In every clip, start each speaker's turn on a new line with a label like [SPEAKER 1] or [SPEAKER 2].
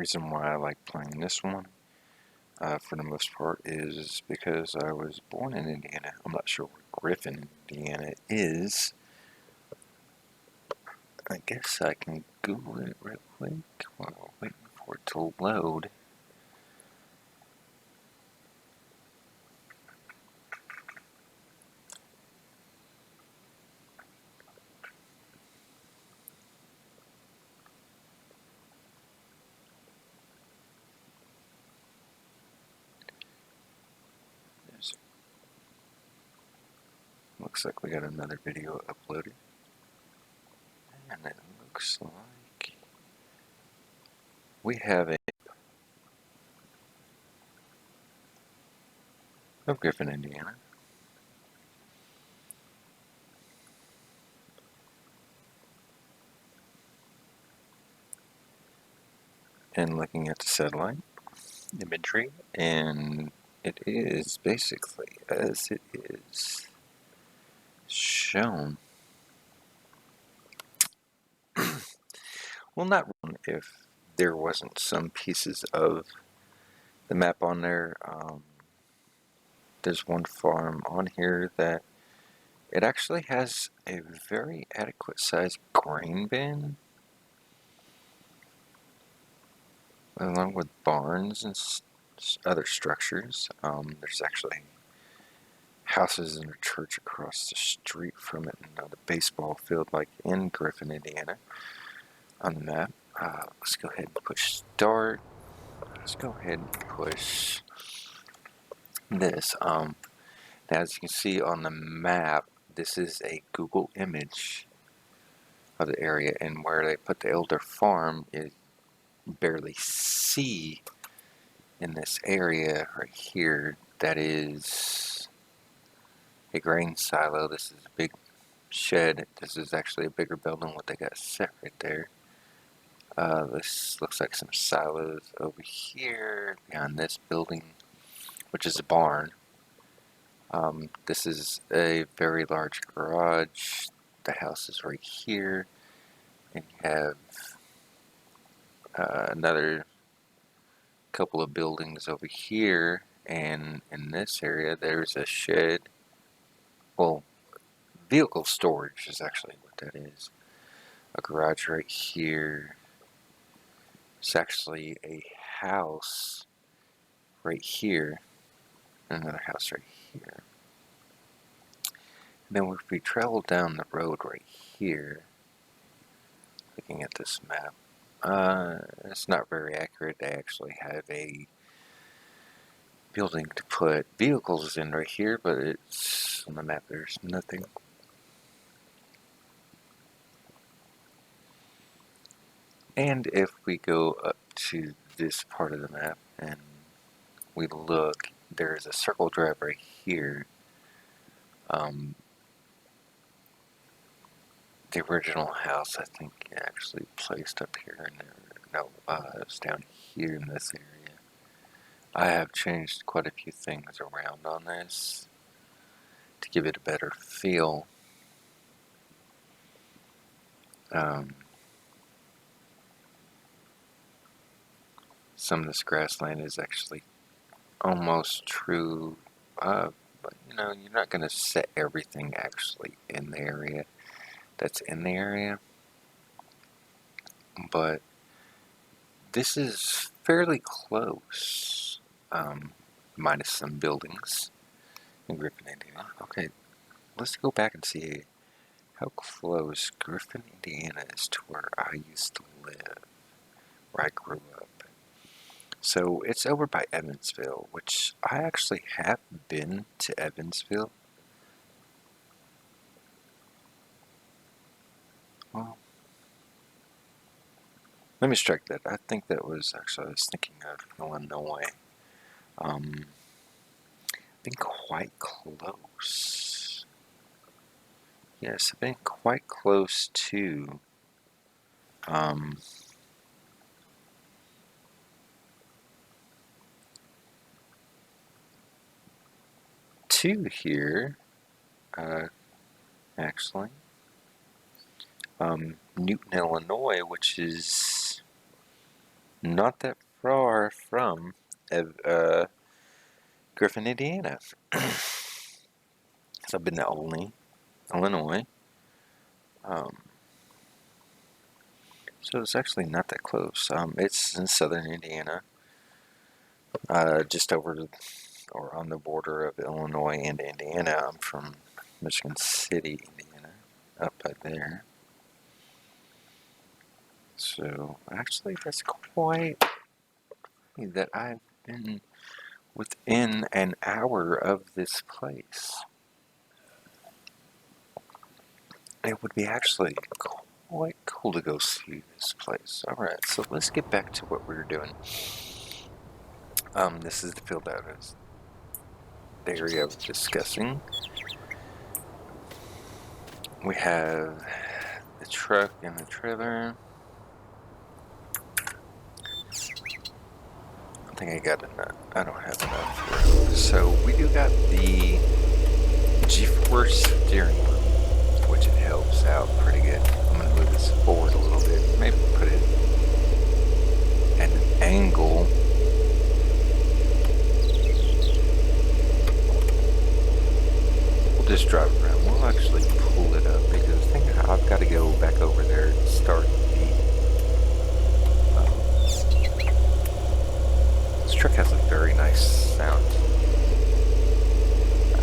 [SPEAKER 1] reason why I like playing this one, for the most part, is because I was born in Indiana. I'm not sure where Griffin, Indiana is. I guess I can Google it real quick while waiting for it to load. There's, looks like we got another video uploaded. And it looks like we have a of Griffin, Indiana. And looking at the satellite imagery, and it is basically as it is shown. Well, not wrong if there wasn't some pieces of the map on there. There's one farm on here that it actually has a very adequate sized grain bin, along with barns and other structures. There's actually houses and a church across the street from it, and a baseball field like in Griffin, Indiana on the map. Let's go ahead and push start. Let's go ahead and push this. As you can see on the map, this is a Google image of the area, and where they put the Elder Farm is barely see in this area right here. That is a grain silo. This is a big shed. This is actually a bigger building than what they got set right there. This looks like some silos over here behind this building, which is a barn. This is a very large garage. The house is right here, and you have another couple of buildings over here, and in this area there's a shed. Well, vehicle storage is actually what that is. A garage right here. It's actually a house right here, and another house right here. And then if we travel down the road right here, looking at this map, it's not very accurate. They actually have a building to put vehicles in right here, but it's on the map. There's nothing. And if we go up to this part of the map and we look, there's a circle drive right here. The original house, I think, actually placed up here, and no, it was down here in this area. I have changed quite a few things around on this to give it a better feel. Some of this grassland is actually almost true, but you're not going to set everything actually in the area that's in the area. But this is fairly close, minus some buildings in Griffin, Indiana. Okay, let's go back and see how close Griffin, Indiana is to where I used to live, where I grew up. So it's over by Evansville, which I actually have been to Evansville. Well, let me strike that. I think that was actually, I was thinking of Illinois. Been quite close. Yes, I've been quite close um, to here, actually. Newton, Illinois, which is not that far from Griffin, Indiana. So I've been to Olney, Illinois. Um, so it's actually not that close. It's in southern Indiana, just over or on the border of Illinois and Indiana. I'm from Michigan City, Indiana, up by there. So actually, that's quite that I've been within an hour of this place. It would be actually quite cool to go see this place. Alright, so let's get back to what we were doing. This is the field I was the area I was discussing. We have the truck and the trailer. I think I got enough. I don't have enough room. So we do got the G-force steering wheel, which it helps out pretty good. I'm going to move this forward a little bit. Maybe put it at an angle. We'll just drive around. We'll actually pull it up because I think I've got to go back over there and start the... this truck has a very nice sound.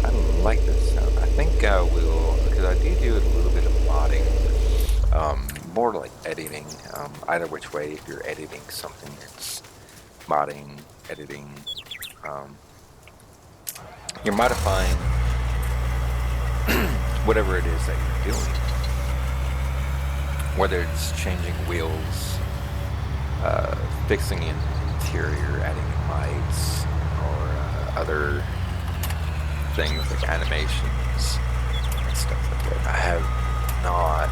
[SPEAKER 1] I like this sound. I think I will, because I do a little bit of modding. More like editing. Either which way, if you're editing something, it's modding, editing. You're modifying whatever it is that you're doing. Whether it's changing wheels, fixing interior, adding lights, or other things like animations and stuff like that. I have not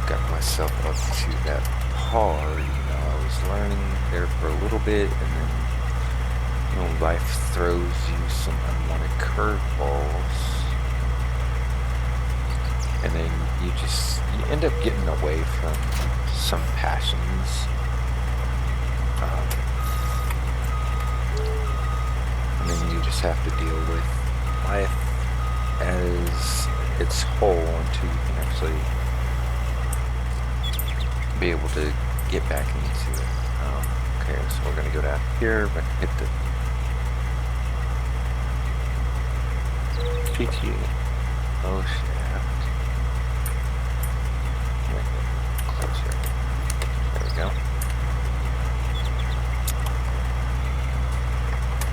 [SPEAKER 1] got myself up to that par. I was learning there for a little bit, and then life throws you some unwanted curveballs, and then you end up getting away from some passions. And then you just have to deal with life as its whole until you can actually be able to get back into it. Okay, so we're going to go down here, but hit the PTO shaft. Closer. There we go.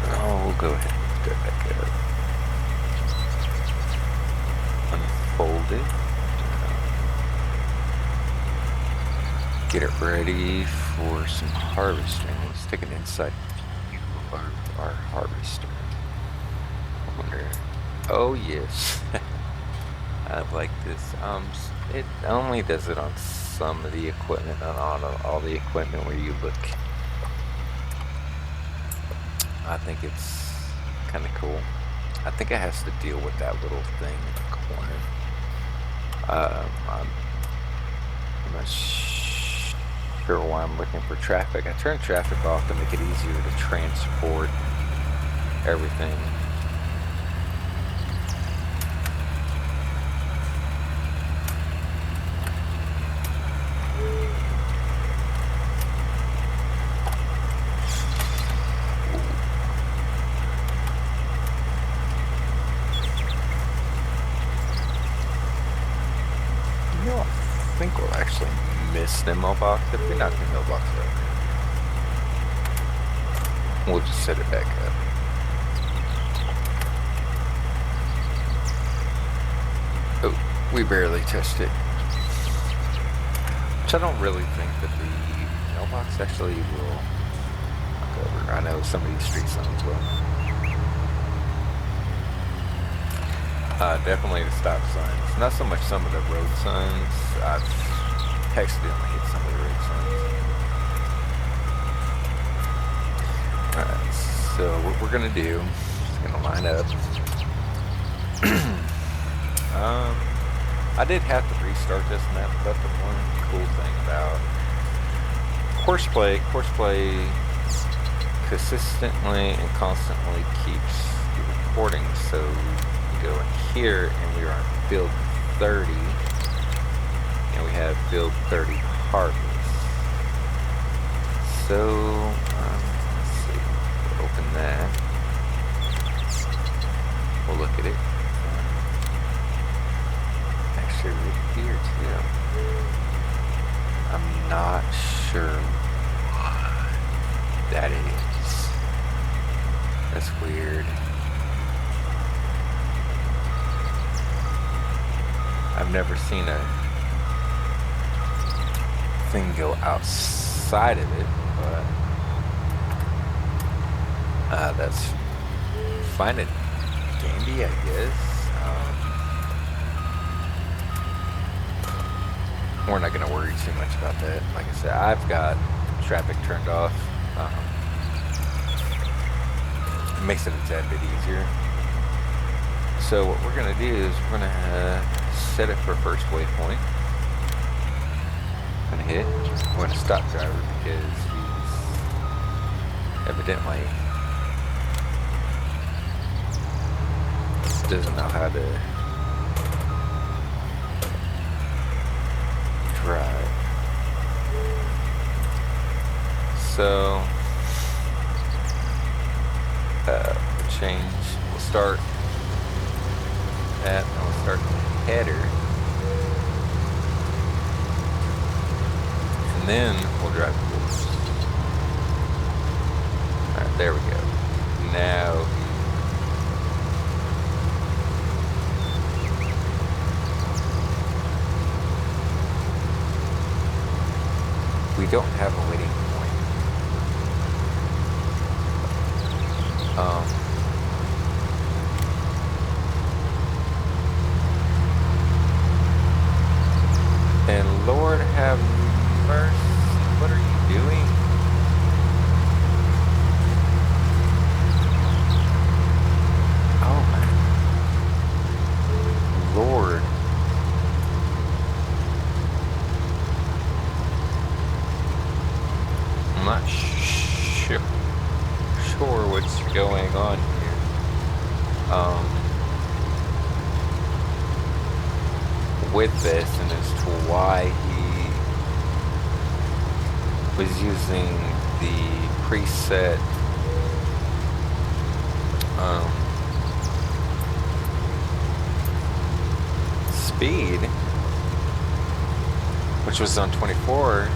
[SPEAKER 1] Oh, we'll go ahead and lift it back up. Unfold it. Get it ready for some harvesting. Let's take an inside view of our harvester. I wonder. Oh yes, I like this. It only does it on some of the equipment, not on all the equipment where you look. I think it's kind of cool. I think it has to deal with that little thing in the corner. I'm not sure why I'm looking for traffic. I turned traffic off to make it easier to transport everything. I think we'll actually miss the mailbox if we knock the mailbox over. We'll just set it back up. Oh, we barely touched it. Which I don't really think that the mailbox actually will knock over. I know some of these street signs will. Definitely the stop signs. Not so much some of the road signs. I've accidentally hit some of the road signs. Alright, so what we're going to do is going to line up. I did have to restart this map, but the one cool thing about Horseplay consistently and constantly keeps the recording. So we go in here and we are on build 30, and we have build 30 harvest. So let's see, we'll open that. We'll look at it. Actually, right here too. I'm not sure what that is. That's weird. I've never seen a thing go outside of it, but that's fine and dandy, I guess. We're not going to worry too much about that. Like I said, I've got traffic turned off. It makes it a tad bit easier. So what we're going to do is we're going to set it for first waypoint. I'm going to hit. We're going to stop driver because he's evidently doesn't know how to drive. So we'll start that, and we'll start the header, and then we'll drive the wheels. Alright, there we go. Now we don't have a waiting point. And Lord have mercy, what are you doing? Oh my Lord. I'm not sure what's going on here. With this, and as to why he was using the preset speed, which was on 24.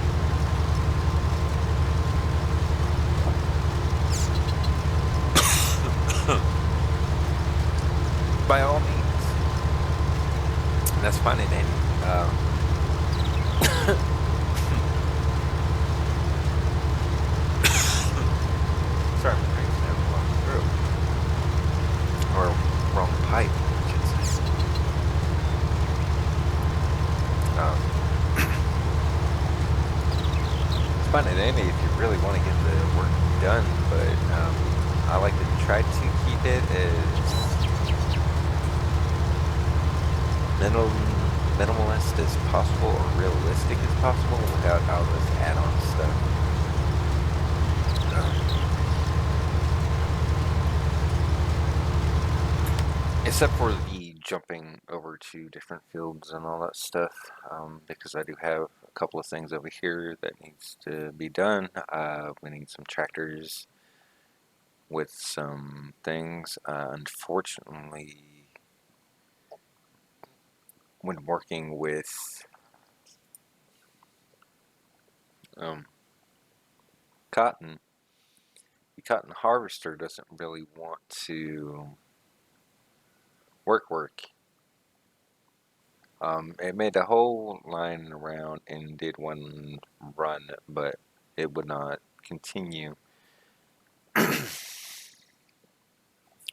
[SPEAKER 1] By all means. And that's fine and dandy. Sorry, my drinks never walked through. Or wrong pipe, I should say. It's fine and dandy if you really want to get the work done, but I like to try to keep it as minimalist as possible or realistic as possible without all this add-on stuff. Except for the jumping over to different fields and all that stuff, because I do have a couple of things over here that needs to be done. We need some tractors with some things. Unfortunately, when working with cotton, the cotton harvester doesn't really want to work. It made the whole line around and did one run, but it would not continue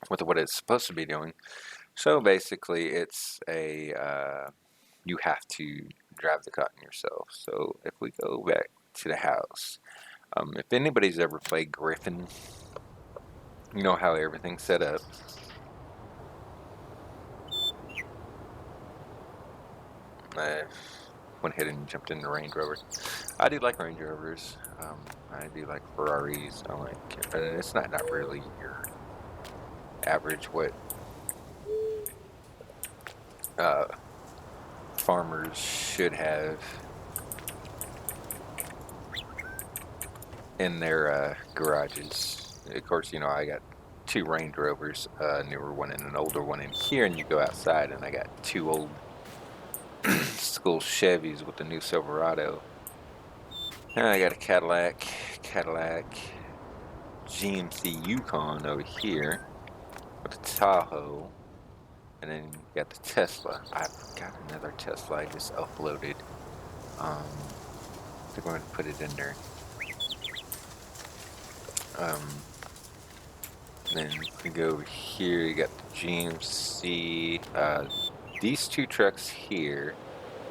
[SPEAKER 1] with what it's supposed to be doing. So basically, it's a you have to drive the cotton yourself. So if we go back to the house, if anybody's ever played Griffin, you know how everything's set up. I went ahead and jumped in the Range Rover. I do like Range Rovers. I do like Ferraris. I like, but it's not really your average what uh, farmers should have in their garages. Of course, you know, I got two Range Rovers, a newer one and an older one in here, and you go outside and I got two old school Chevys with the new Silverado. And I got a Cadillac GMC Yukon over here with a Tahoe, and then you got the Tesla. I've got another Tesla I just uploaded. I think I'm going to put it in there. Then you go over here, you got the GMC. These two trucks here,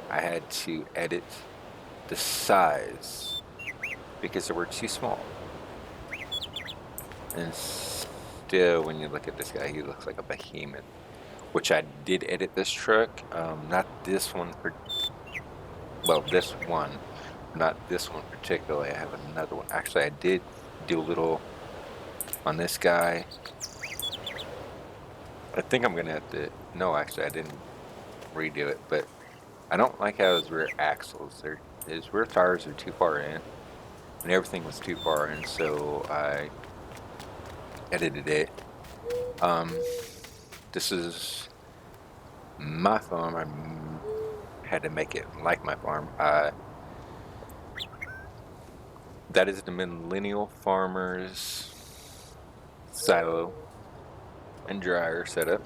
[SPEAKER 1] I had to edit the size because they were too small. And still, when you look at this guy, he looks like a behemoth. Which I did edit this truck, not this one. Well, this one, not this one particularly. I have another one. Actually, I did do a little on this guy. I think I'm gonna have to. No, actually, I didn't redo it, but I don't like how his rear axles. His rear tires are too far in, and everything was too far in, so I edited it. This is my farm. I had to make it like my farm. That is the Millennial Farmers silo and dryer setup.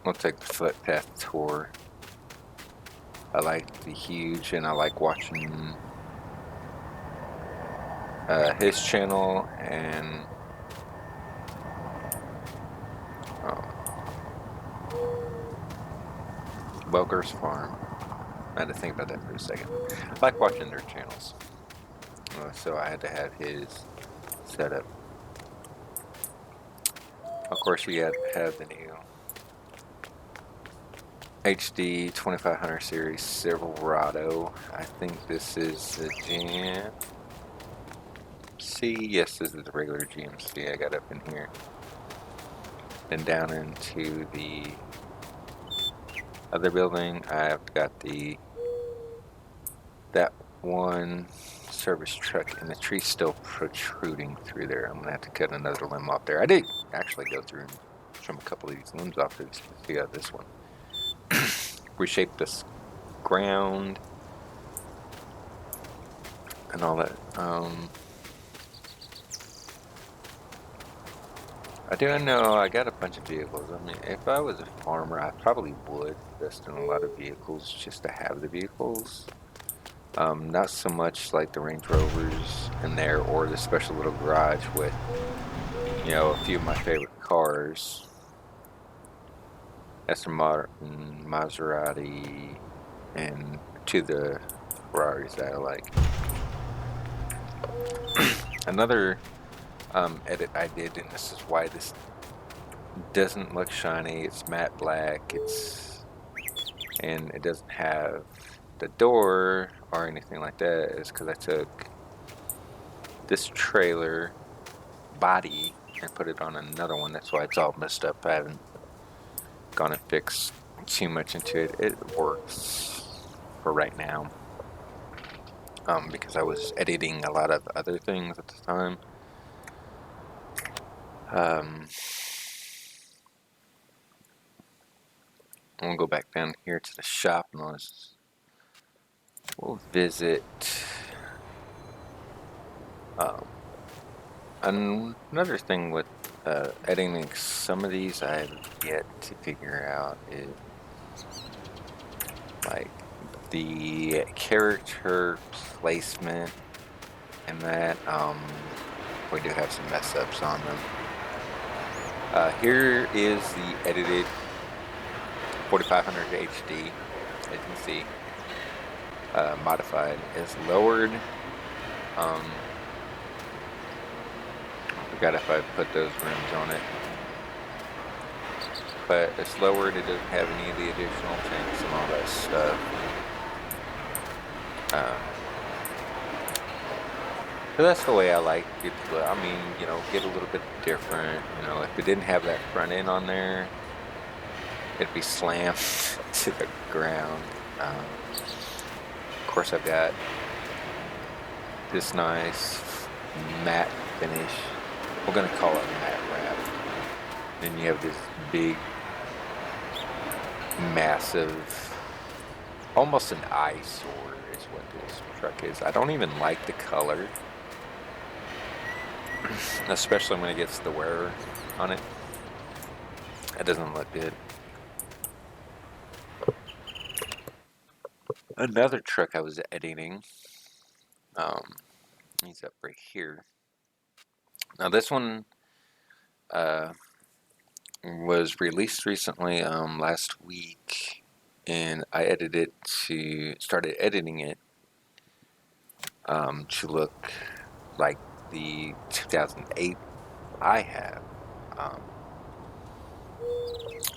[SPEAKER 1] We'll take the footpath tour. I like the huge, and I like watching his channel and Welker's Farm. I had to think about that for a second. I like watching their channels, so I had to have his setup. Of course, we have the new HD 2500 series Silverado. I think this is the GMC. Yes, this is the regular GMC I got up in here. Then down into the other building, I've got that one service truck, and the tree's still protruding through there. I'm gonna have to cut another limb off there. I did actually go through and trim a couple of these limbs off there just to see how this one. Reshape this ground and all that. I do know I got a bunch of vehicles. I mean, if I was a farmer, I probably would invest in a lot of vehicles just to have the vehicles. Not so much like the Range Rovers in there or the special little garage with, you know, a few of my favorite cars. Aston Martin, Maserati, and to the Ferraris that I like. Another edit I did, and this is why this doesn't look shiny. It's matte black. And it doesn't have the door or anything like that. Is because I took this trailer body and put it on another one. That's why it's all messed up. I haven't gone and fixed too much into it. It works for right now. Because I was editing a lot of other things at the time. I'm gonna go back down here to the shop and we'll visit another thing with editing some of these I have yet to figure out is like the character placement and that we do have some mess ups on them. Here is the edited 4500 HD, as you can see, modified. It's lowered. I forgot if I put those rims on it, but it's lowered. It doesn't have any of the additional tanks and all that stuff. So that's the way I like it to look. I mean, get a little bit different. If it didn't have that front end on there, it'd be slammed to the ground. Of course, I've got this nice matte finish. We're gonna call it matte wrap. Then you have this big, massive, almost an eyesore is what this truck is. I don't even like the color, especially when it gets the wear on it. It doesn't look good. Another truck I was editing, he's up right here. Now this one was released recently, last week, and I started editing it to look like the 2008 I have, um,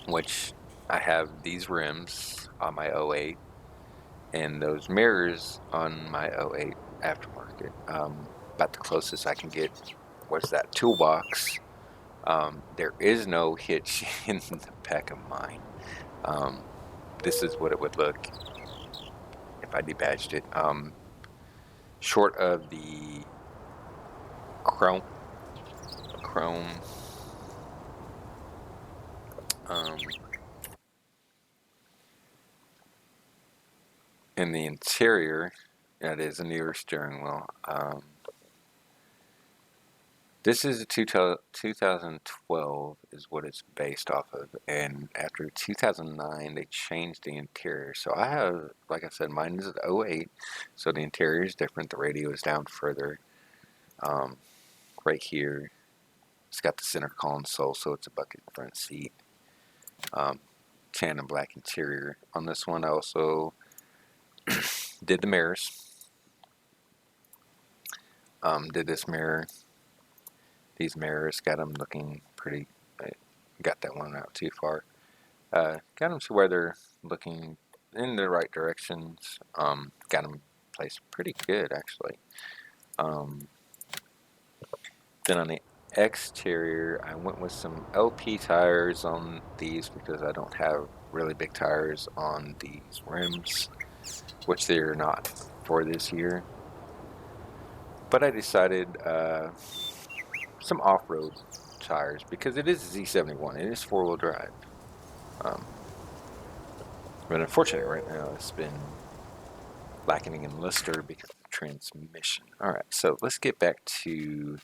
[SPEAKER 1] which I have these rims on my '08 and those mirrors on my '08 aftermarket. About the closest I can get was that toolbox. There is no hitch in the back of mine. This is what it would look if I debadged it. Short of the chrome, um, in the interior, it is a newer steering wheel. This is a 2012 is what it's based off of, and after 2009 they changed the interior. So I have, like I said, mine is an '08, so the interior is different. The radio is down further, right here. It's got the center console, so it's a bucket front seat. Tan and black interior. On this one, I also did the mirrors. Did this mirror. These mirrors got them looking pretty. I got that one out too far. Got them to where they're looking in the right directions. Got them placed pretty good, actually. Then on the exterior, I went with some LP tires on these because I don't have really big tires on these rims, which they're not for this year. But I decided some off-road tires because it is a Z71. It is four-wheel drive. But unfortunately, right now it's been lacking in luster because of transmission. All right, so let's get back to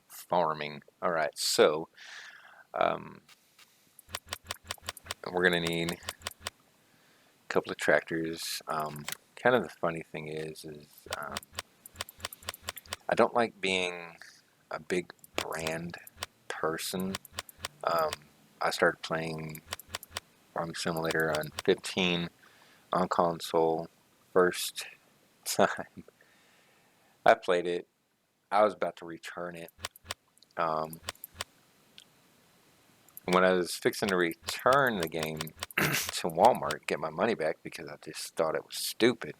[SPEAKER 1] farming. All right, so we're gonna need a couple of tractors. Kind of the funny thing is I don't like being a big brand person. I started playing Farming Simulator on 15 on console. First time I played it, I was about to return it. When I was fixing to return the game to Walmart, get my money back because I just thought it was stupid.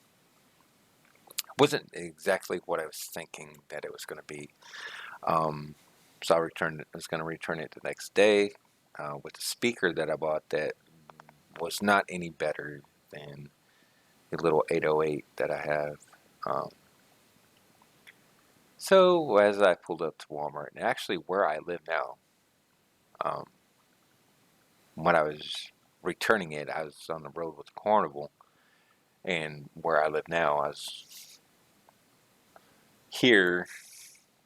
[SPEAKER 1] It wasn't exactly what I was thinking that it was going to be. So I returned it. I was going to return it the next day with a speaker that I bought that was not any better than the little 808 that I have. So as I pulled up to Walmart, and actually where I live now, when I was returning it, I was on the road with Carnival, and where I live now, I was here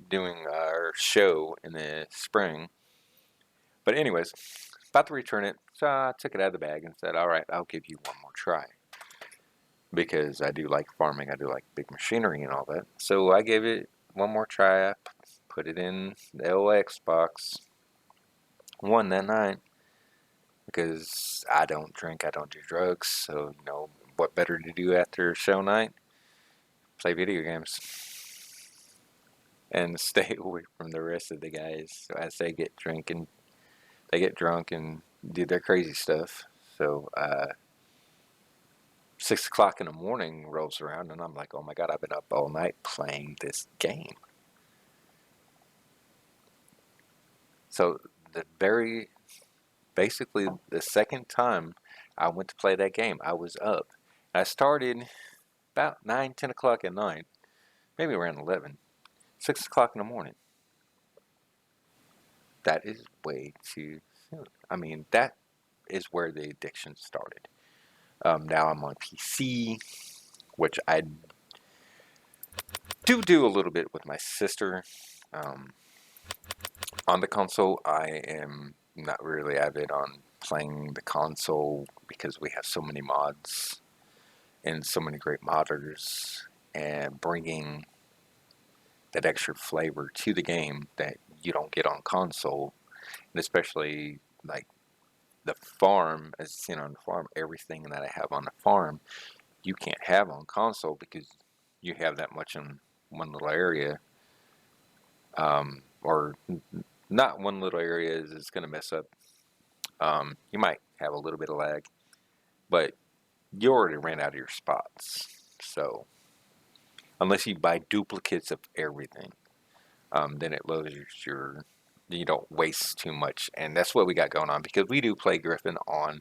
[SPEAKER 1] doing our show in the spring. But anyways, about to return it, so I took it out of the bag and said, all right, I'll give you one more try. Because I do like farming, I do like big machinery and all that. So I gave it one more try, I put it in the LX box, won that night. Because I don't drink, I don't do drugs, so what better to do after show night? Play video games. And stay away from the rest of the guys as they get drunk and do their crazy stuff. So 6 o'clock in the morning rolls around, and I'm like, oh my God, I've been up all night playing this game. So basically the second time I went to play that game, I was up. I started about 9, 10 o'clock at night, maybe around 11, 6 o'clock in the morning. That is way too soon. I mean, that is where the addiction started. Now I'm on PC, which I do a little bit with my sister. Um, on the console, I am not really avid on playing the console because we have so many mods and so many great modders, and bringing that extra flavor to the game that you don't get on console, and especially like the farm, as seen on the farm, everything that I have on the farm, you can't have on console because you have that much in one little area, or not one little area is going to mess up. You might have a little bit of lag, but you already ran out of your spots. So unless you buy duplicates of everything, then it lowers your, you don't waste too much. And that's what we got going on, because we do play Griffin on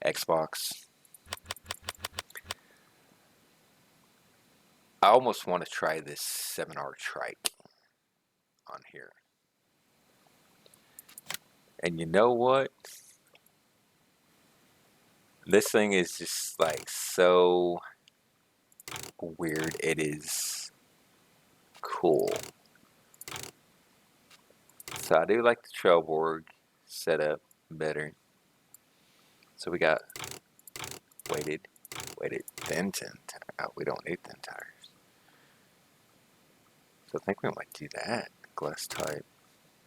[SPEAKER 1] Xbox. I almost want to try this 7R trike on here. And you know what? This thing is just like so weird. It is cool. So I do like the Trailborg setup better. So we got weighted, thin oh, we don't need thin tires. So I think we might do that. Glass type,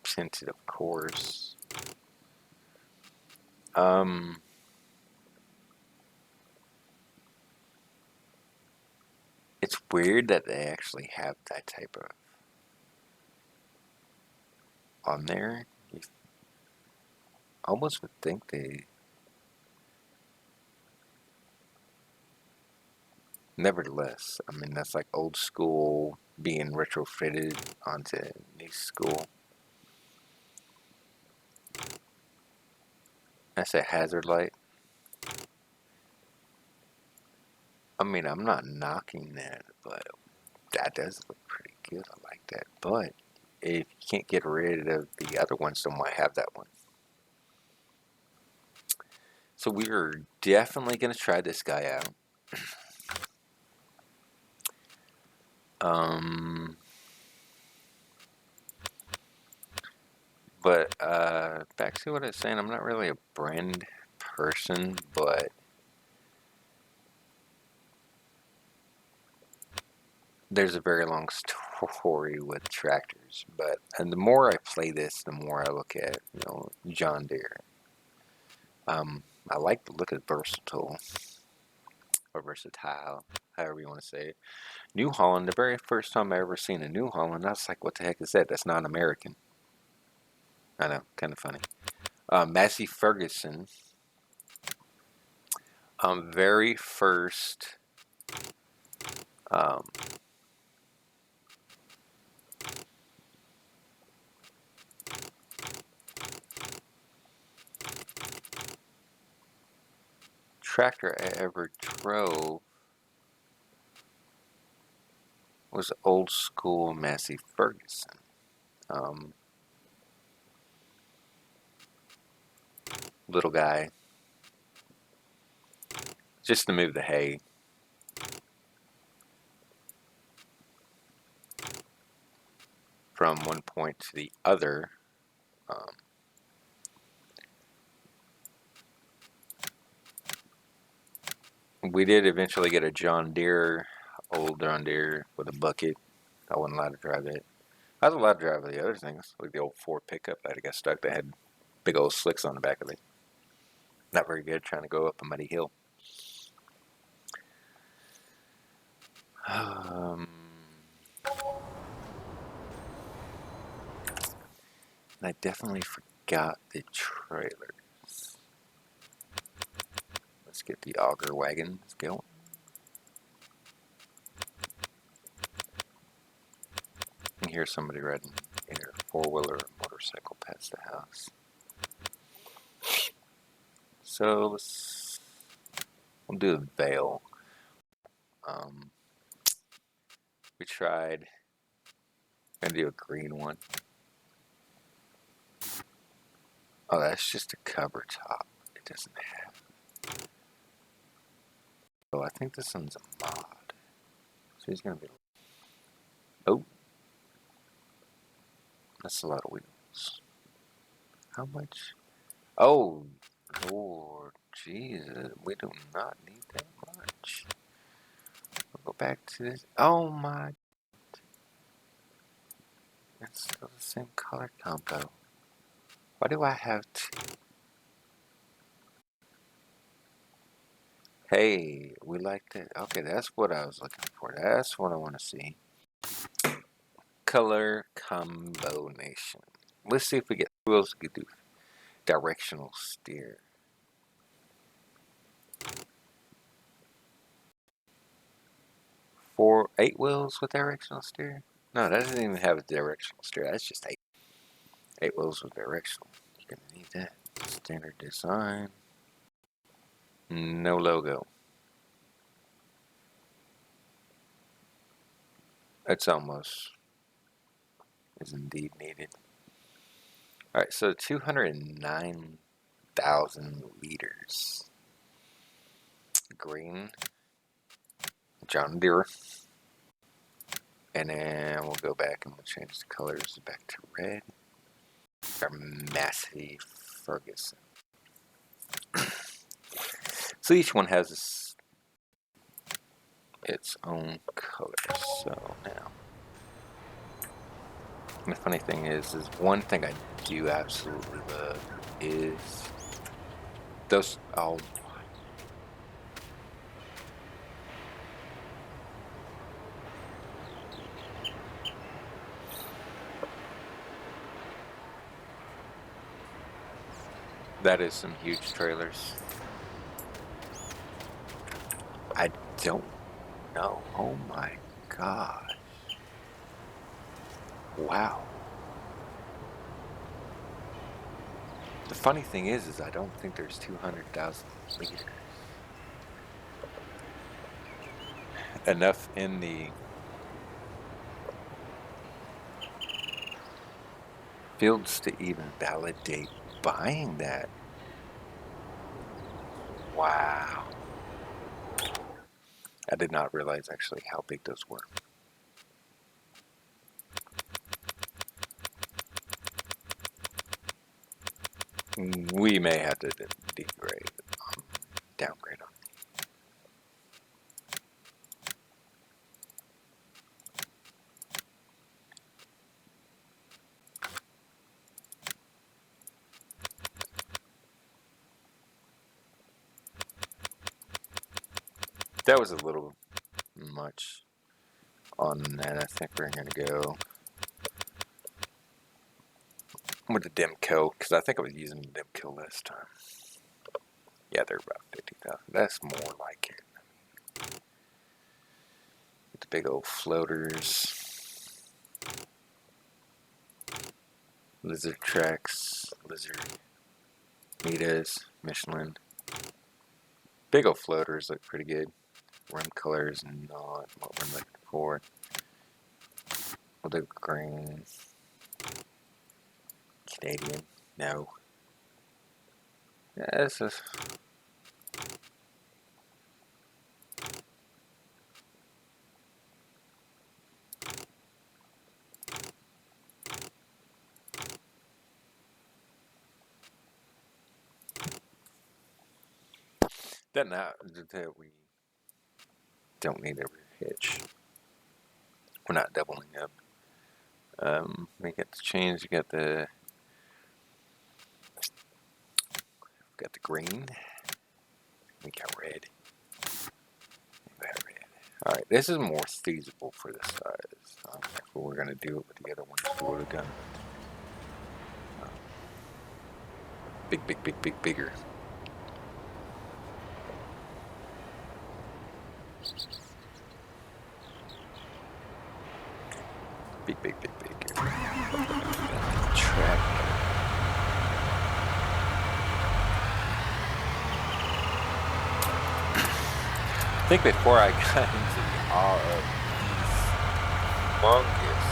[SPEAKER 1] tinted of course. It's weird that they actually have that type of on there. You almost would think they. Nevertheless, I mean, that's like old school being retrofitted onto new school. That's a hazard light. I mean, I'm not knocking that, but that does look pretty good. I like that. But if you can't get rid of the other ones, then why have that one? So we are definitely going to try this guy out. But back to what I was saying, I'm not really a brand person, but there's a very long story with tractors. And the more I play this, the more I look at, John Deere. I like the look of versatile, or versatile, however you want to say it. New Holland, the very first time I ever seen a New Holland, I was like, what the heck is that? That's not American. I know, kind of funny. Massey Ferguson, very first tractor I ever drove was old school Massey Ferguson. Little guy, just to move the hay. From one point to the other. We did eventually get a John Deere, old John Deere with a bucket. I wasn't allowed to drive it. I was allowed to drive the other things, like the old Ford pickup that I got stuck that had big old slicks on the back of it. Not very good trying to go up a muddy hill. And I definitely forgot the trailers. Let's get the auger wagons going. hear somebody riding either a four-wheeler or motorcycle past the house. So we'll do the veil. We tried. I'm gonna do a green one. Oh, that's just a cover top. It doesn't have. Oh, I think this one's a mod. So he's gonna be. Oh, that's a lot of wheels. How much? Oh, Lord Jesus, we do not need that much. We'll go back to this. Oh my. It's still the same color combo. Why do I have two? Hey, we like that. Okay, that's what I was looking for. That's what I want to see. Color combination. Let's see if we get who else could do directional steer. Eight wheels with directional steer? No, that doesn't even have a directional steer. That's just eight wheels with directional. You're gonna need that. Standard design. No logo. That's almost is indeed needed. Alright, so 209,000 liters. Green. John Deere. And then we'll go back and we'll change the colors back to red. Our Massey Ferguson. So each one has its own color. So now, the funny thing is one thing I do absolutely love is those. Oh, that is some huge trailers. I don't know. Oh my gosh. Wow. The funny thing is I don't think there's 200,000 liters. Enough in the fields to even validate buying that. Wow. I did not realize actually how big those were. We may have to downgrade on. That was a little much on that. I think we're going to go with the Demco, because I think I was using the Demco last time. Yeah, they're about 50,000. That's more like it. With the big old floaters. Lizard Tracks, Lizard, Mitas, Michelin. Big old floaters look pretty good. Rim colors not what we're looking for. We'll do green. Canadian. No. Yeah, this is. That we don't need a rear hitch. We're not doubling up. We got the chains. We got the green. We got red. All right, this is more feasible for this size. If we were gonna do it with the other ones, we would have done bigger. Big. Track. I think before I got into all of these fungus,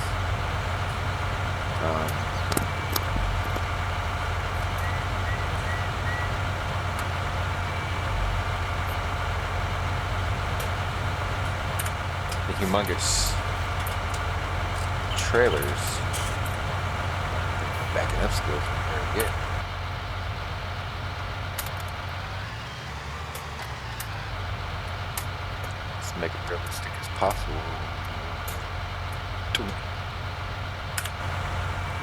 [SPEAKER 1] the humongous trailers, backing up skills are very good. Let's make it realistic as possible.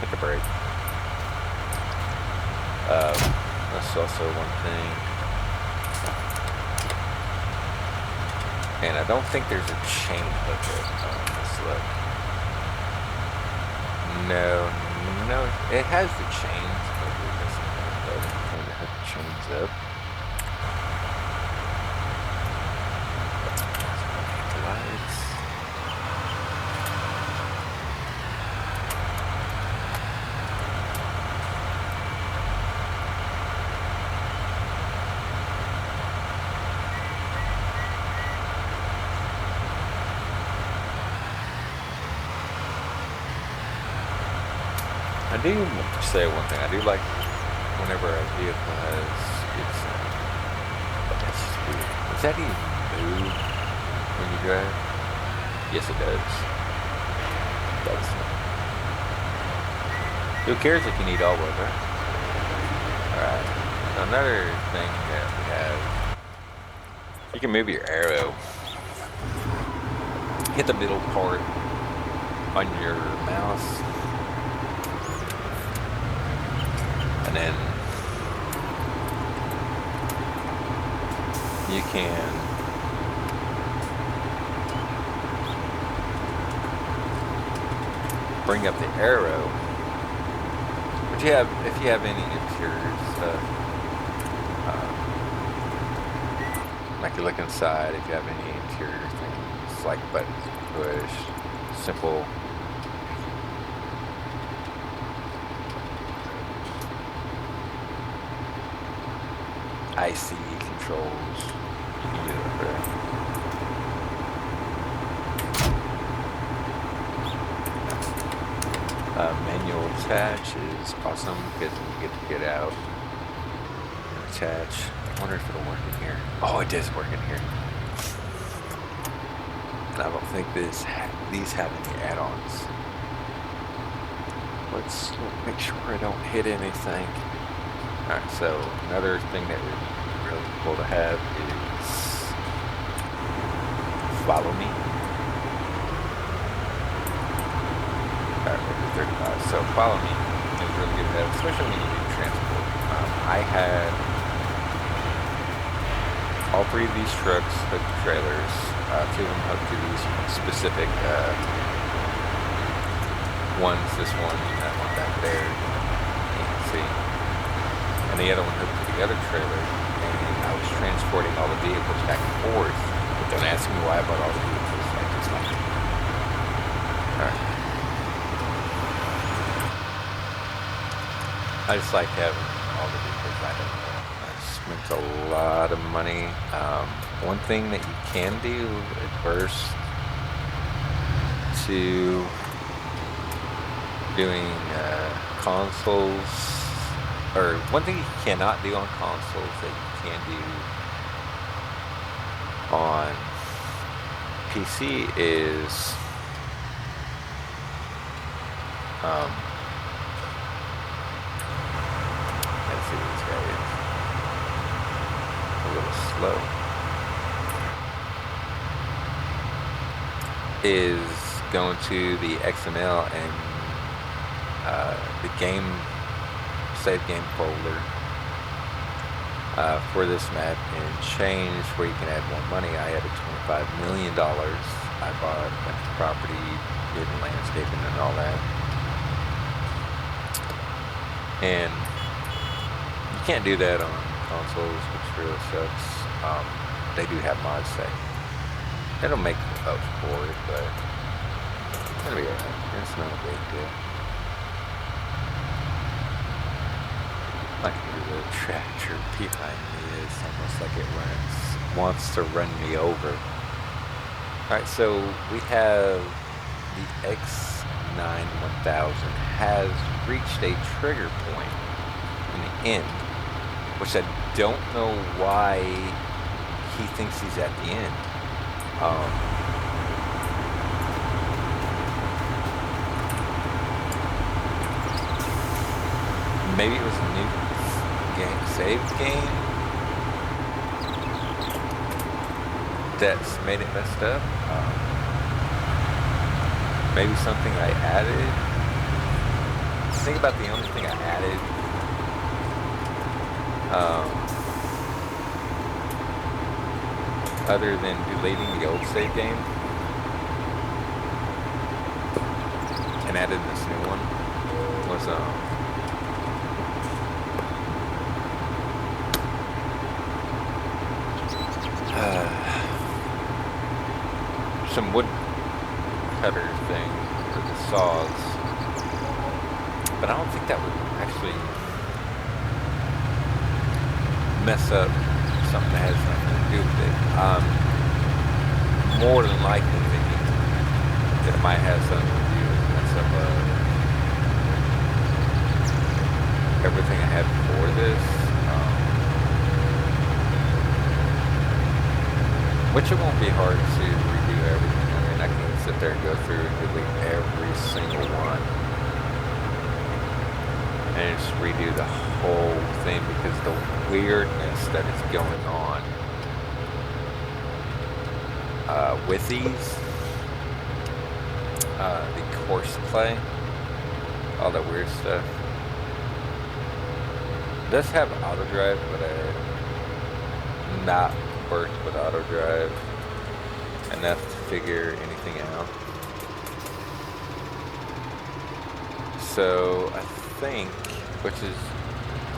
[SPEAKER 1] Hit the brake. That's also one thing. And I don't think there's a chain hook let's look. No, it has the chains, but we're missing anything to hook the chains up. Lights. I do say one thing. I do like whenever a vehicle has its. That's just weird. Does that even move when you drive? Yes, it does. It does. Who cares if you need all wheel drive? Alright. Another thing that we have. You can move your arrow. Hit the middle part on your mouse. And then you can bring up the arrow. But you have, if you have any interior stuff, like you look inside, if you have any interior things like buttons to push, simple. IC controls. You can do it there. Manual attach is awesome because you get to get out and attach. I wonder if it'll work in here. Oh, it does work in here. I don't think these have any add-ons. Let's make sure I don't hit anything. Alright, so another thing that would be really cool to have is follow me. Alright, 35. So follow me is really good to have, especially when you do transport. I had all three of these trucks hooked to trailers, two of them hooked to these specific ones, this one and that one back there, you can see. And the other one hooked to the other trailer, and I was transporting all the vehicles back and forth. But don't ask me why I bought all the vehicles. I just like it. Alright. I just like having all the vehicles I don't know. I spent a lot of money. One thing that you can do adverse to doing consoles, or one thing you cannot do on consoles that you can do on PC is let's see what this guy is. A little slow. Is going to the XML and the game save game folder for this map and change where you can add more money. I had $25 million. I bought a bunch of property, did landscaping and all that. And you can't do that on consoles, which really sucks. They do have mods that it'll make up for it, but it'll be alright. It's not a big deal. I can hear the tractor behind me. It's almost like it wants to run me over. Alright, so we have the X9 1000 has reached a trigger point in the end, which I don't know why he thinks he's at the end. Maybe it was a new save game that's made it messed up. Maybe something I added. Think about the only thing I added. Other than deleting the old save game and added this new one was some wood cutter thing for the saws, but I don't think that would actually mess up something that has nothing to do with it. More than likely thinking that it might have something to do with mess up everything I had before this, which it won't be hard to redo everything. I mean, I can sit there and go through and delete every single one and just redo the whole thing because the weirdness that is going on with these, the course play, all that weird stuff. It does have auto drive, but I'm not worked with auto drive enough to figure anything out. So I think, which is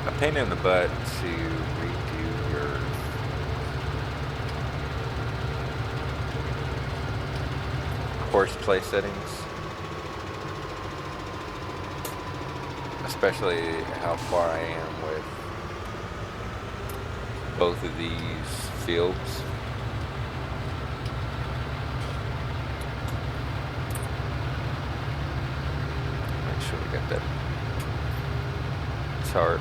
[SPEAKER 1] a pain in the butt to redo your course play settings, especially how far I am with both of these fields. Make sure we got that tarp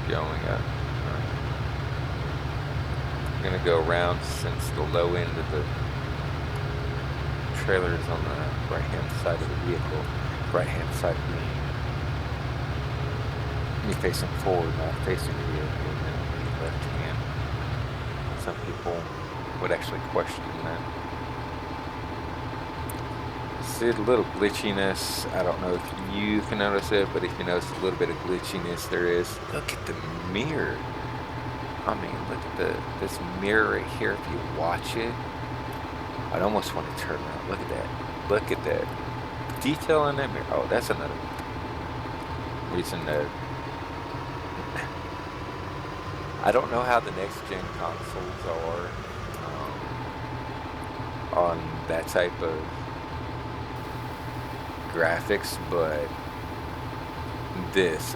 [SPEAKER 1] going up. Right. I'm gonna go around since the low end of the trailer is on the right hand side of the vehicle, right hand side of me facing forward, not facing the vehicle, and then the left hand. Some people would actually question that. See a little glitchiness. I don't know if you can notice it, but if you notice a little bit of glitchiness, there is. Look at the mirror. I mean, look at this mirror right here. If you watch it, I'd almost want to turn around. Look at that. Look at that detail in that mirror. Oh, that's another reason that I don't know how the next gen consoles are on that type of graphics, but that's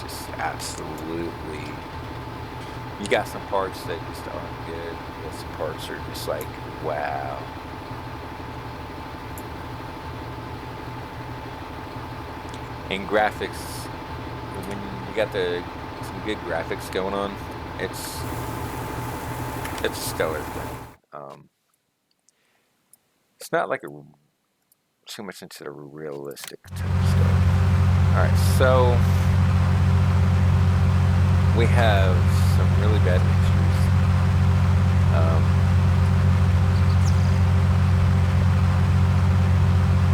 [SPEAKER 1] just absolutely, you got some parts that just aren't good, and some parts are just like, wow. In graphics, when you got some good graphics going on, it's a stellar thing. It's not like too much into the realistic type of stuff. Alright, so we have some really bad issues.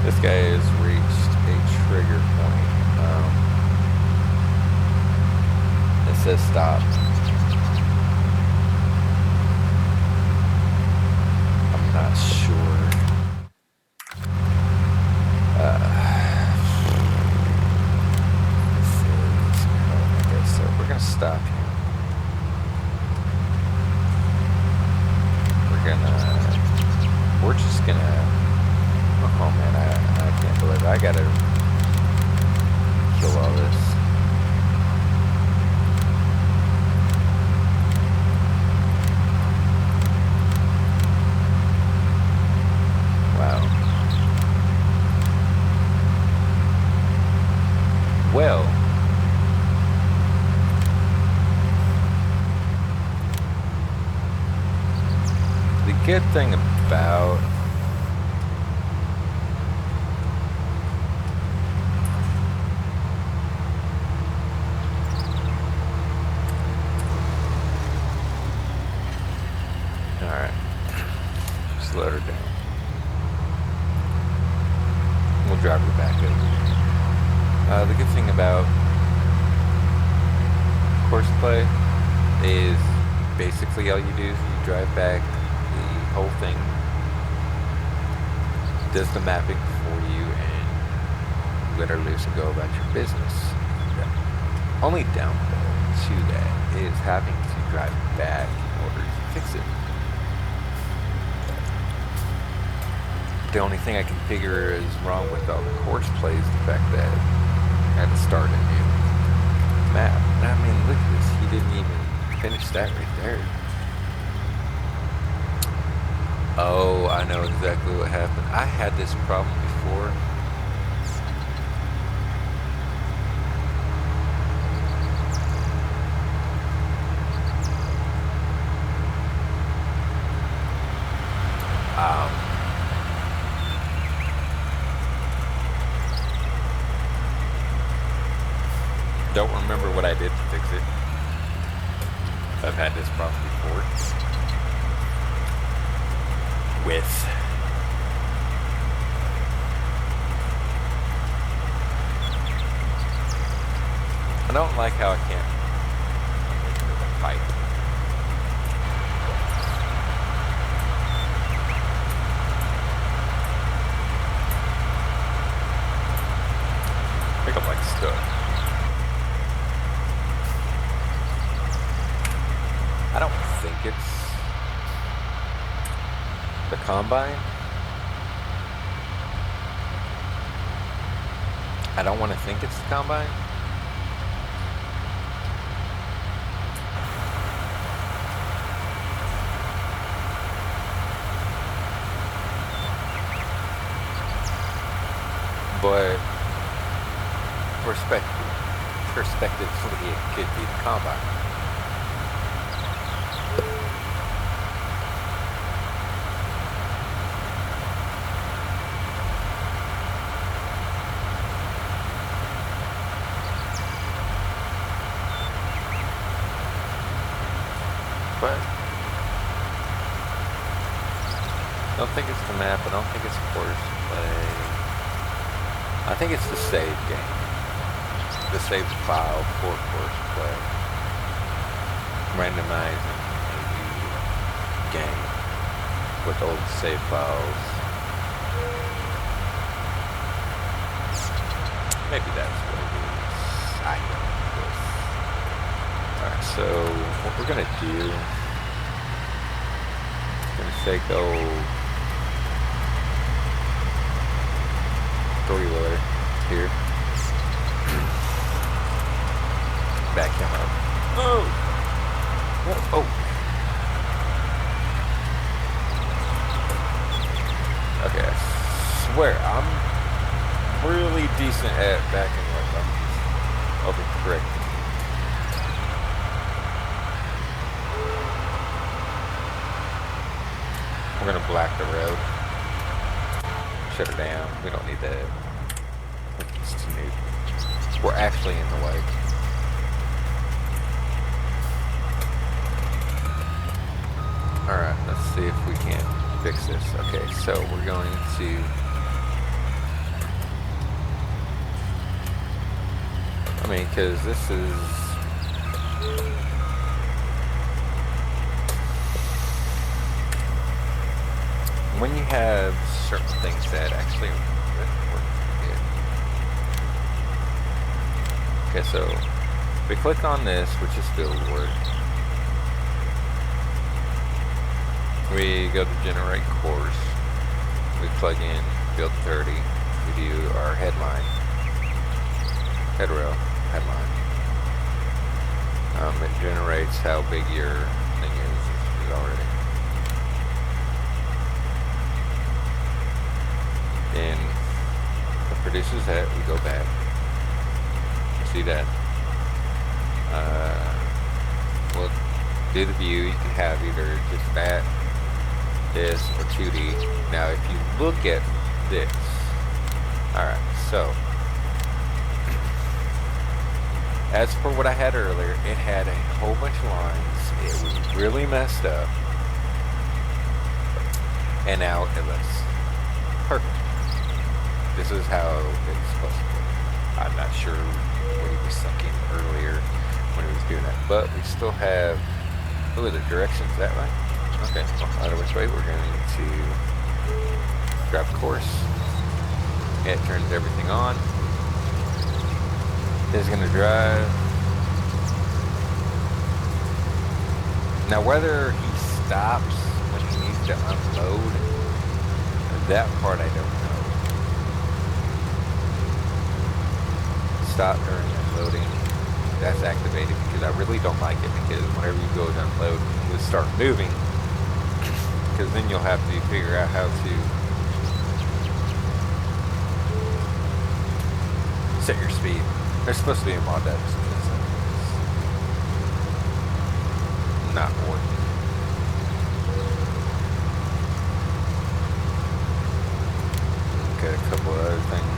[SPEAKER 1] This guy has reached a trigger point. It says stop. I'm not sure. So we're gonna stop here. We're just gonna, oh man, I so I gotta kill all this. Wow. Well, the good thing about alright, just let her down. We'll drive her back over. The good thing about course play is basically all you do is you drive back, the whole thing does the mapping for you, and you let her loose and go about your business. The only downfall to that is having to drive back in order to fix it. The only thing I can figure is wrong with all the course plays the fact that I had to start a new map. And I mean, look at this. He didn't even finish that right there. Oh, I know exactly what happened. I had this problem before. Don't remember what I did to fix it. I've had this problem before. With I don't like how I can't fight. I think I'm like stuck. I don't think it's the Combine. I don't want to think it's the Combine. But perspectively, it could be the Combine. But I don't think it's the map. I don't think it's course play. I think it's the save game. The save file for course play. Randomizing a new game with old save files. Maybe that's what it is. I don't know. Alright, so what we're gonna do, I'm gonna say go 3-wheeler here. Back him up. Oh! Oh! Okay, I swear, I'm really decent at backing up. I'm overcorrecting. We're gonna block the road. Shut her down. We don't need that. It's too new. We're actually in the way. Alright, let's see if we can fix this. Okay, so we're going to... I mean, because this is... When you have certain things that actually work good. Okay, so we click on this, which is Fieldwork. We go to generate course. We plug in Field 30. we do our headline, headrail, headline. It generates how big your thing is already. Then it produces that. We go back. See that? We'll do the view. You can have either just that, this, or 2D. Now, if you look at this, alright, so as for what I had earlier, it had a whole bunch of lines. It was really messed up. And now it looks perfect. This is how it's supposed to be. I'm not sure what he was thinking earlier when he was doing that. But we still have, oh, the directions that way? Okay, well, either which way, we're going to grab course. It turns everything on. It's going to drive. Now, whether he stops when he needs to unload, that part I don't know. Stop during unloading, that's activated because I really don't like it, because whenever you go to unload, you'll start moving, because then you'll have to figure out how to set your speed. There's supposed to be a mod that is not working. Okay, a couple of other things.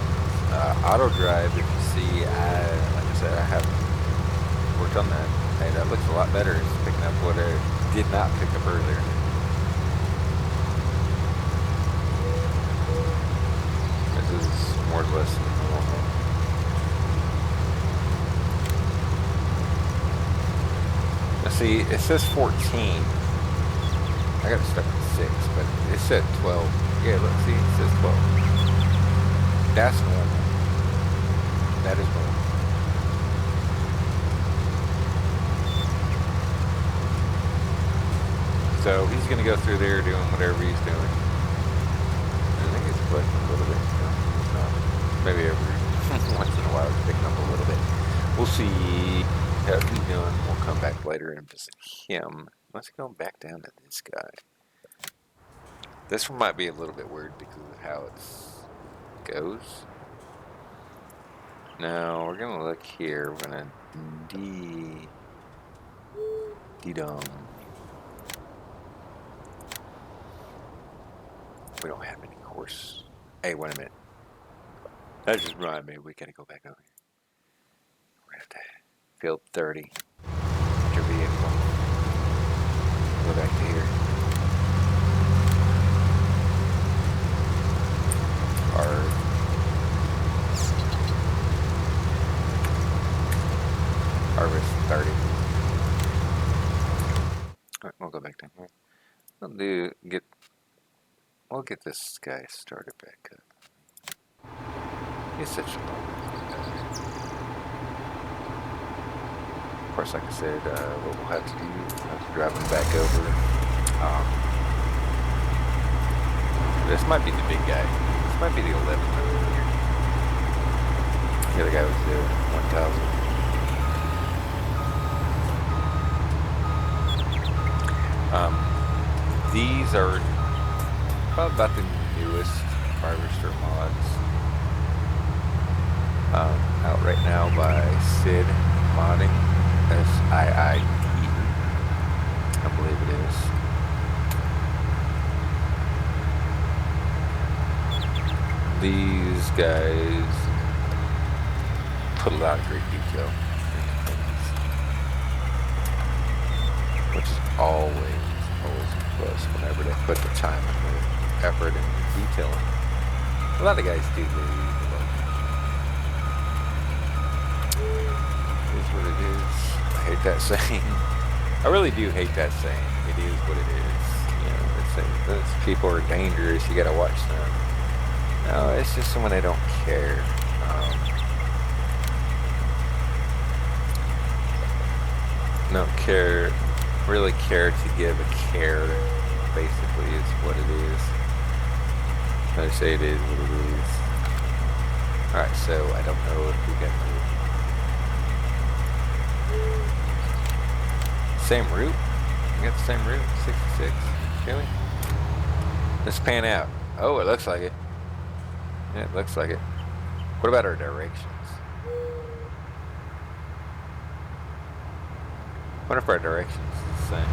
[SPEAKER 1] Auto drive, if you see, like I said, I haven't worked on that. Hey, that looks a lot better. It's picking up what it did not pick up earlier. This is more or less normal. Now see, it says 14. I got it stuck at 6, but it said 12. Yeah, let's see, it says 12. That's normal. That is normal. So he's going to go through there doing whatever he's doing. I think it's putting a little bit. No, it's not. Maybe every once in a while it's picking up a little bit. We'll see how he's doing. We'll come back later and visit him. Let's go back down to this guy. This one might be a little bit weird because of how it goes. Now we're gonna look here. We're gonna D-dum. We don't have any course. Hey, wait a minute. That just reminded me. We gotta go back over here. We're gonna have to field 30. Your vehicle. Go back to here. Harvest 30. Alright, we'll go back down here. We'll get this guy started back up. He's such a long. Of course, like I said, what we'll have to do, we'll have to drive him back over. This might be the big guy. This might be the 11 over here. The other guy was the 1000. These are probably about the newest Harvester mods out right now by Sid Modding, S-I-I-D, I believe it is. These guys put a lot of great detail into things, which is always a plus whenever they put the time and the effort and the detailing. A lot of guys do leave it is what it is. I hate that saying. I really do hate that saying. It is what it is. You know, it's people are dangerous. You gotta watch them. No, it's just when they don't care. Don't care. Really care to give a care, basically, is what it is. I say it is what it is. Alright, so I don't know if we got the same route. We got the same route, 66, shall we? Let's pan out. Oh, it looks like it. Yeah, it looks like it. What about our directions? What if our directions is the same?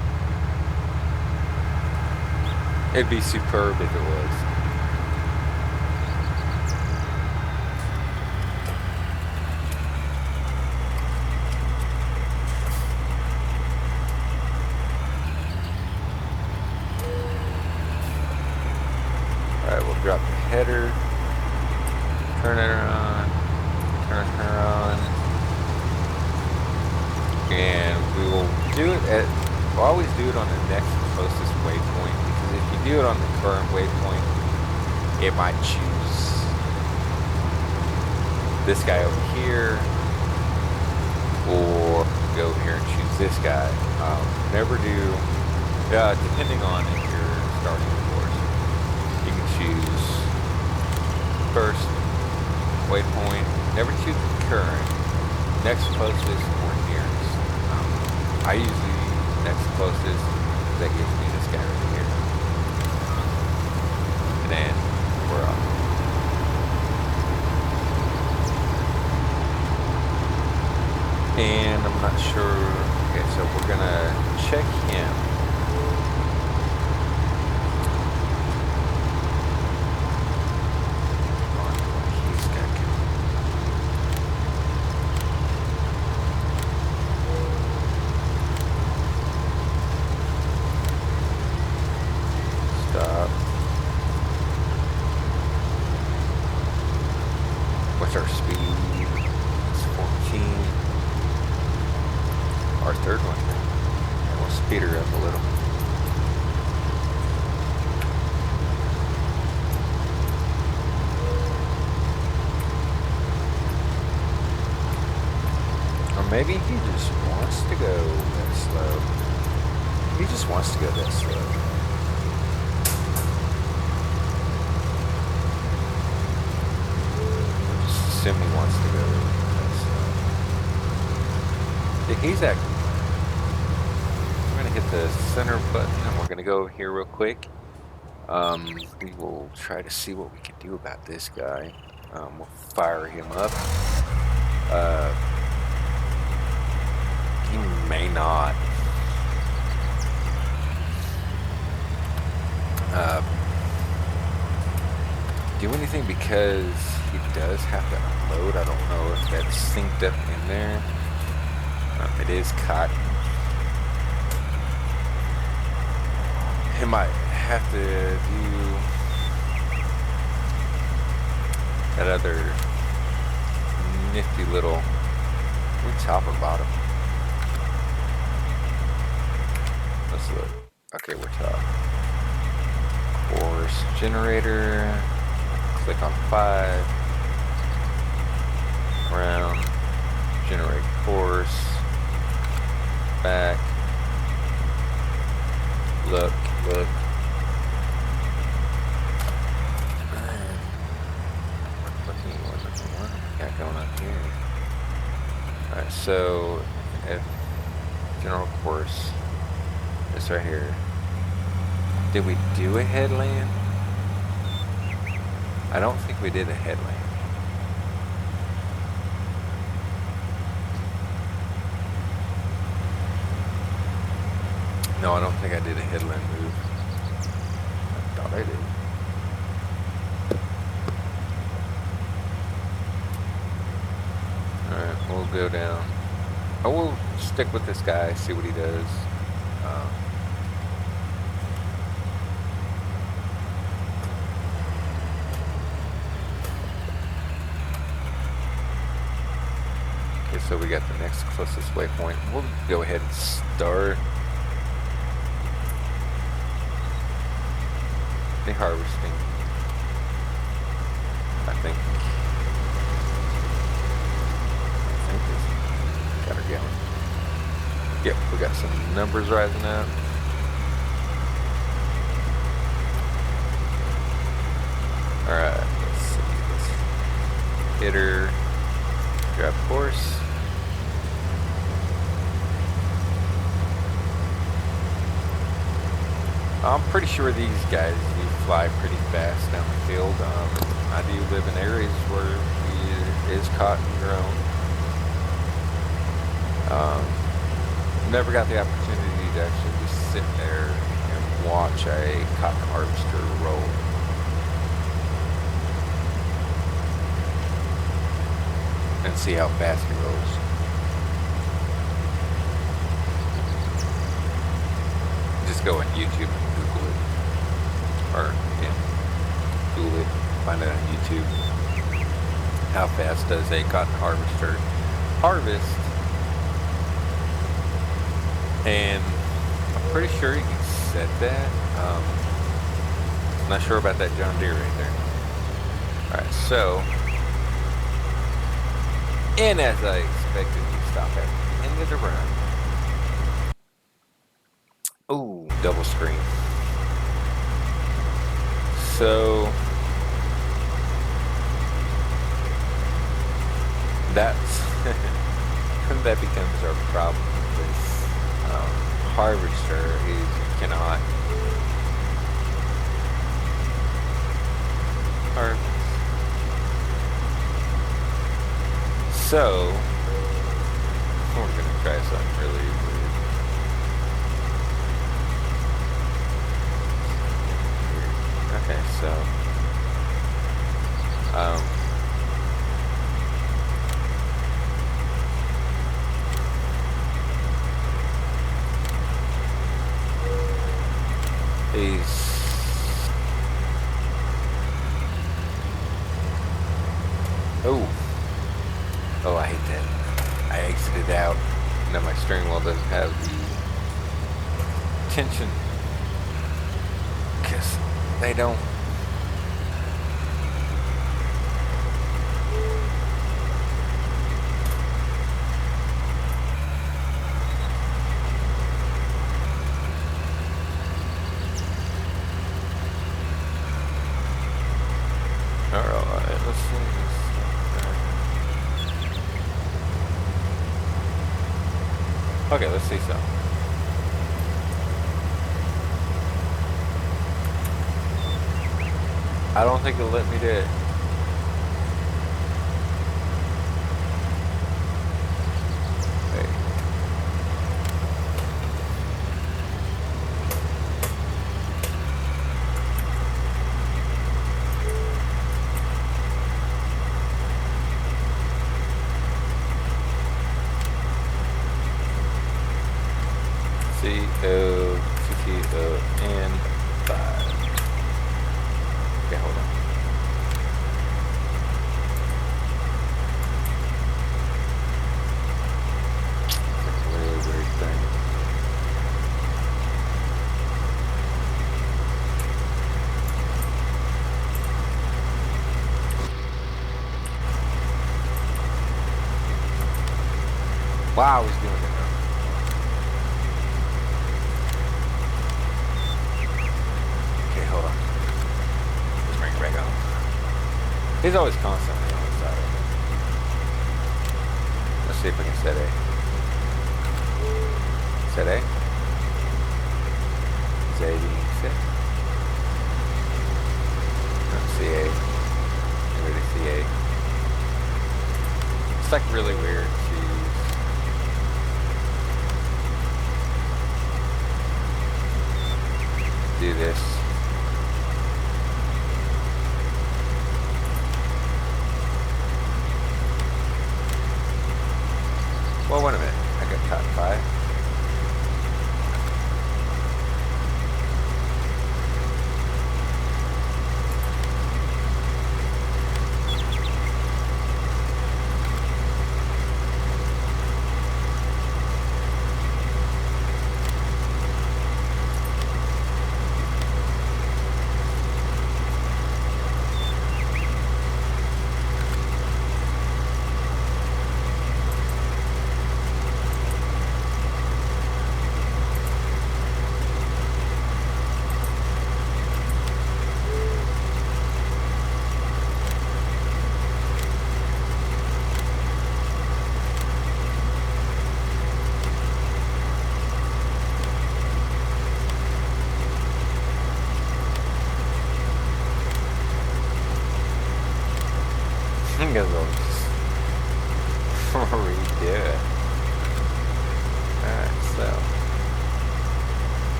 [SPEAKER 1] It'd be superb if it was. Alright, we'll drop the header, turn her on, and we will do it at, we'll always do it on the next closest waypoint, because if you do it on the current waypoint, it might choose this guy over here, or go over here and choose this guy. Never do, depending on if you're starting of course, you can choose first waypoint, never choose the current, next closest or nearest. I usually use next closest, that gives me this guy right here. And then we're off. And I'm not sure, okay, so we're gonna check him. What's our speed? It's 14. Our third one. And we'll speed her up a little. Or maybe he just wants to go that slow. He just wants to go that slow. He wants to go. He's acting. We're gonna hit the center button and we're gonna go over here real quick. We will try to see what we can do about this guy. We'll fire him up. He may not. Do anything because he does have to unload. I don't know if that's synced up in there. It is cotton. He might have to do that other nifty little, we top or bottom? Let's look. Okay, we're top. Course generator. Click on 5, round, generate course, back, look, what we got going on here? Alright, so, if general course, this right here, did we do a headland? I don't think we did a headland. No, I don't think I did a headland move. I thought I did. Alright, we'll go down. Oh, we'll stick with this guy, see what he does. So we got the next closest waypoint. We'll go ahead and start the harvesting. I think it's got her going. Yep, we got some numbers rising up. Alright, let's see this. hitter, draft horse. I'm pretty sure these guys do fly pretty fast down the field. I do live in areas where it is cotton grown. Never got the opportunity to actually just sit there and watch a cotton harvester roll. And see how fast it rolls. Just go on YouTube and Google it. Or, yeah, Google it, find it on YouTube. How fast does a cotton harvester harvest? And I'm pretty sure you can set that. Not sure about that John Deere right there. Alright, so, and as I expected, we stop at the end of the run. Ooh, double screen. So, that's, that becomes our problem with harvester is you cannot harvest. So, we're going to try something really weird. Okay, so, oh, I hate that. I exited out. Now my steering wheel doesn't have the tension. Because they don't. Alright, let's see this. Okay, let's see some. I don't think it'll let me do it. C-O-T-T-O-N 5. Okay, hold on. That's a really weird thing. Wow, I was doing it. He's always constantly on the side of it. Let's see if we can set A. Set A? Is A being set? No, CA. Ready CA. It's like really weird to do this. Well, wait a minute. I got caught 5.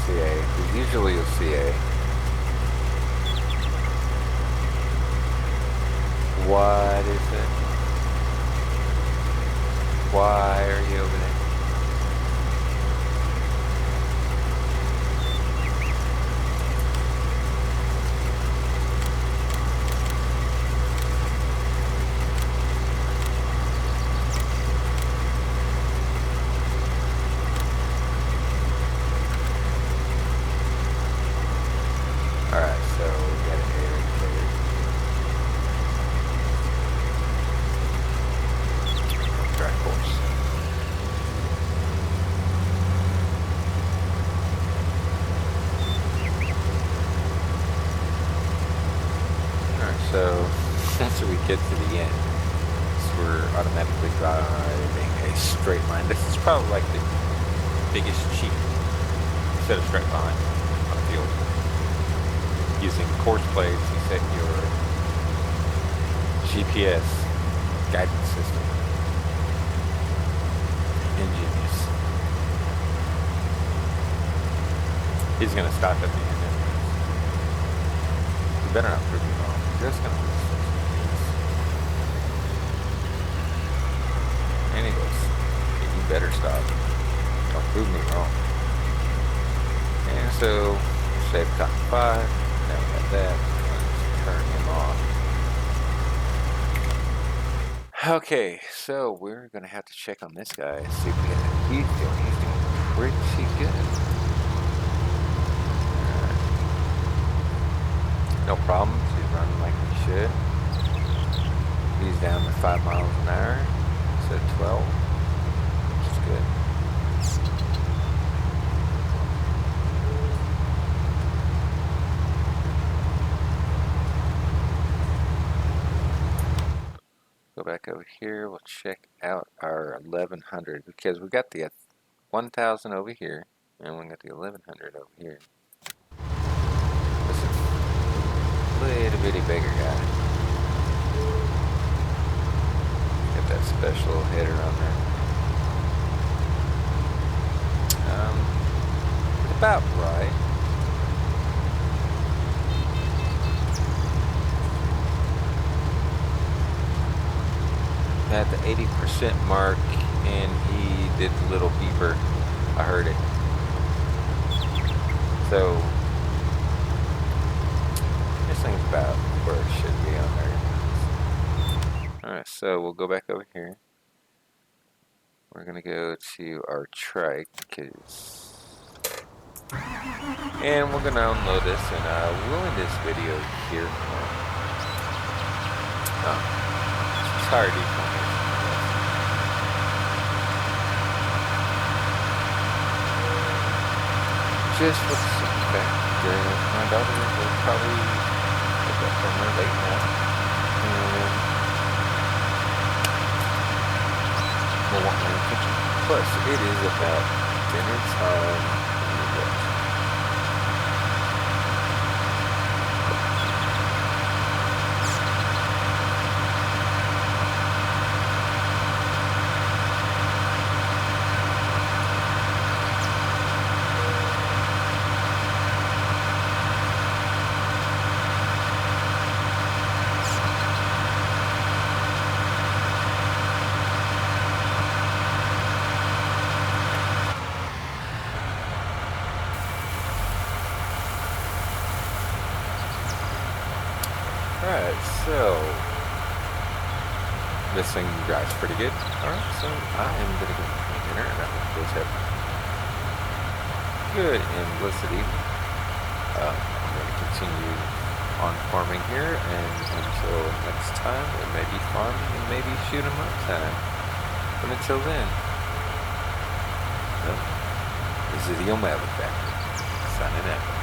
[SPEAKER 1] see A. Usually you'll see A. What is it? Why are you over there? Alright, so we got an air indicator. Track course. Alright, so once we get to the end, we're automatically driving a straight line. This is probably like the biggest cheat set of straight line on the field. Using course plates, you set your GPS guidance system. Ingenious. He's gonna stop at the end. You better not prove me wrong. You're just gonna lose. And he goes, hey, you better stop. Don't prove me wrong. And so, save top 5. Now we got that. Let's turn him off. Okay, so we're gonna have to check on this guy. See if we get that. He's doing pretty good. No problems. He's running like he should. He's down to 5 miles an hour. At 12, which is good. Go back over here, we'll check out our 1100 because we got the 1000 over here and we got the 1100 over here. This is a little bitty bigger guy. Got that special header on there. It's about right. At the 80% mark, and he did the little beeper. I heard it. So this thing's about where it should be on there. Alright, so we'll go back over here. We're gonna go to our trike, and we're gonna unload this, and we'll end this video here. Sorry, dude. Just with the fact that my daughter will probably get up somewhere late now, and will want my attention. Plus, it is about dinner time. Alright, so this thing drives pretty good. Alright, so I am going to go eat dinner, and I hope you guys have good and blessed evening. I'm going to continue on farming here, and until next time, it may be farming and maybe shoot 'em up time. But until then, this is the O'Malley Factory, signing out.